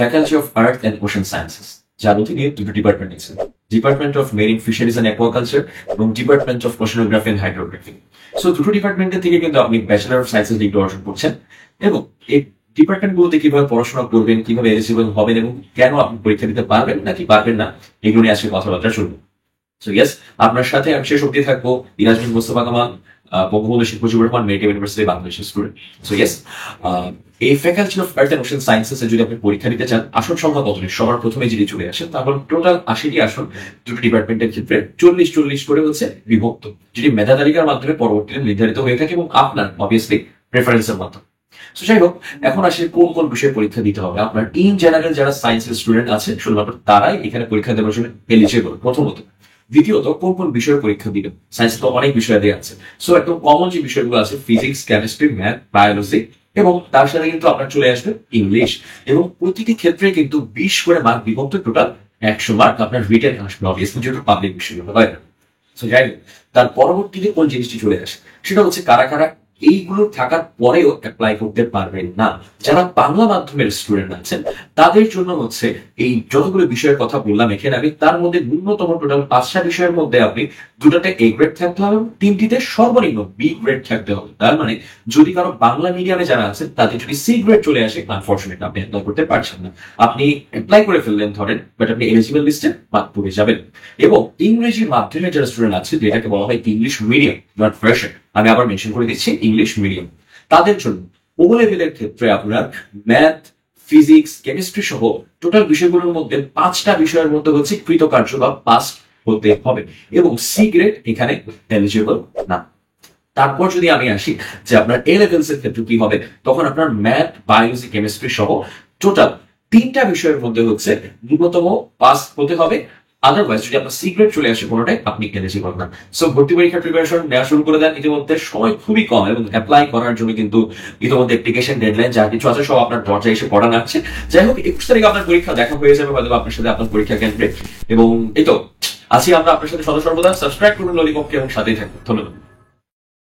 Faculty of earth and ocean sciences, যার অধীনে দুটো ডিপার্টমেন্ট আছে, department of marine fisheries and aquaculture এবং department of oceanography and hydrography. So দুটো ডিপার্টমেন্টের থেকে কিন্তু আপনি ব্যাচেলর অফ সায়েন্সেস ডিগ্রি অর্জন করছেন এবং এই ডিপার্টমেন্ট গুলোতে কিভাবে পড়াশোনা করবেন, কিভাবে এলিজিবল হবেন এবং কেন আপনি পরীক্ষা দিতে পারবেন নাকি পারবেন না, এগুলো নিয়ে আজকে কথাবার্তা শুনবো। সো ইয়েস, আপনার সাথে আমি শেষ অব্দি থাকবো। ইরাজ বিন মোস্তফা কামাল, বঙ্গবন্ধু শেখ মুজিবুর রহমান মেরিটাইম ইউনিভার্সিটি বাংলাদেশের স্টুডেন্ট। সো ইয়েস, এই faculty of earth and ocean sciences যদি আপনি পরীক্ষা দিতে চান, আসন সংখ্যা কতটি? সবার প্রথমে যদি চলে আসেন তাহলে টোটাল 80টি আসন দুটো ডিপার্টমেন্টের ক্ষেত্রে 40-40 করে হচ্ছে বিভক্ত, যেটি মেধা তালিকার মাধ্যমে পরবর্তীতে নির্ধারিত হয়ে থাকে এবং আপনার অবভিয়াসলি প্রেফারেন্সের মাধ্যমে। সো যাই হোক, এখন আসলে কোন কোন বিষয়ে পরীক্ষা দিতে হবে। আপনার ইন জেনারেল যারা সায়েন্সের স্টুডেন্ট আছে শুধুমাত্র তারাই এখানে পরীক্ষা দেওয়ার জন্য এলিজিবল, প্রথমত। দ্বিতীয়ত, কোন কোন বিষয়ে পরীক্ষা দিবেন। সায়েন্স তো অনেক বিষয় দিয়ে আছে, সো একদম কমন যে বিষয়গুলো আছে ফিজিক্স, কেমিস্ট্রি, ম্যাথ, বায়োলজি এবং তার সাথে কিন্তু আপনার চলে আসবে ইংলিশ। এবং প্রতিটি ক্ষেত্রে কিন্তু 20 করে মার্ক বিভক্ত, টোটাল 100 মার্ক আপনার রিটেন আসবে, অবভিয়াসলি যেহেতু পাবলিক বিষয়গুলো হয় না। সো যাই হোক, তার পরবর্তীতে কোন জিনিসটি চলে আসে সেটা হচ্ছে কারা কারা এইগুলো থাকার পরেও অ্যাপ্লাই করতে পারবেন না। যারা বাংলা মাধ্যমের স্টুডেন্ট আছেন তাদের জন্য হচ্ছে এই যতগুলো বিষয়ের কথা বললাম এখানে আমি, তার মধ্যে ন্যূনতম টোটাল 5টা বিষয়ের মধ্যে আপনি দুটাতে এ গ্রেড থাকতে হবে, 3টিতে সর্বনিম্ন বি গ্রেড থাকতে হবে। তার মানে যদি কারো বাংলা মিডিয়ামে যারা আছেন তাদের যদি সি গ্রেড চলে আসে, আনফরচুনেট আপনি অ্যাপ্লাই করতে পারছেন না। আপনি অ্যাপ্লাই করে ফেললেন ধরেন, বাট আপনি এলিজিবল লিস্টে বাদ পড়ে যাবেন। এবং ইংরেজি মাধ্যমে যারা স্টুডেন্ট আছে, যেটাকে বলা হয় ইংলিশ মিডিয়াম নট ভার্সন, আমি আবার মেনশন করে দিচ্ছি ইংলিশ মিডিয়াম, তাদের জন্য ও লেভেলের ক্ষেত্রে আপনার ম্যাথ, ফিজিক্স, কেমিস্ট্রি সহ টোটাল বিষয়গুলোর মধ্যে 5টা বিষয়ের মধ্যে হচ্ছে কৃতকার্য বা পাস হতে হবে এবং সি গ্রেড এখানে এলিজিবল না। তারপর যদি আমি আসি যে আপনার এ লেভেলস এর ক্ষেত্রে কি হবে, তখন আপনার ম্যাথ, বায়োলজি, কেমিস্ট্রি সহ টোটাল 3টা বিষয়ের মধ্যে হচ্ছে ন্যূনতম পাস হতে হবে। আদারওয়াইজ যদি আপনার সিক্রেট চলে আসে কোনোটাই, আপনি এলিজিবল না। সো ভর্তি পরীক্ষার প্রিপারেশন নেওয়া শুরু করে দেন। ইতিমধ্যে সময় খুবই কম এবং অ্যাপ্লাই করার জন্য কিন্তু ইতিমধ্যে অ্যাপ্লিকেশন ডেডলাইন যা কিছু আছে সব আপনার দরজায় এসে পড়া নাচ্ছে। যাই হোক, 21 তারিখে আপনার পরীক্ষা দেখা হয়ে যাবে হয়তো আপনার সাথে আপনার পরীক্ষা কেন্দ্রে। এবং এই তো আছি আমরা আপনার সাথে সদা সর্বদা। সাবস্ক্রাইব করুন ললিপপকে এবং সাথেই থাকুন। ধন্যবাদ।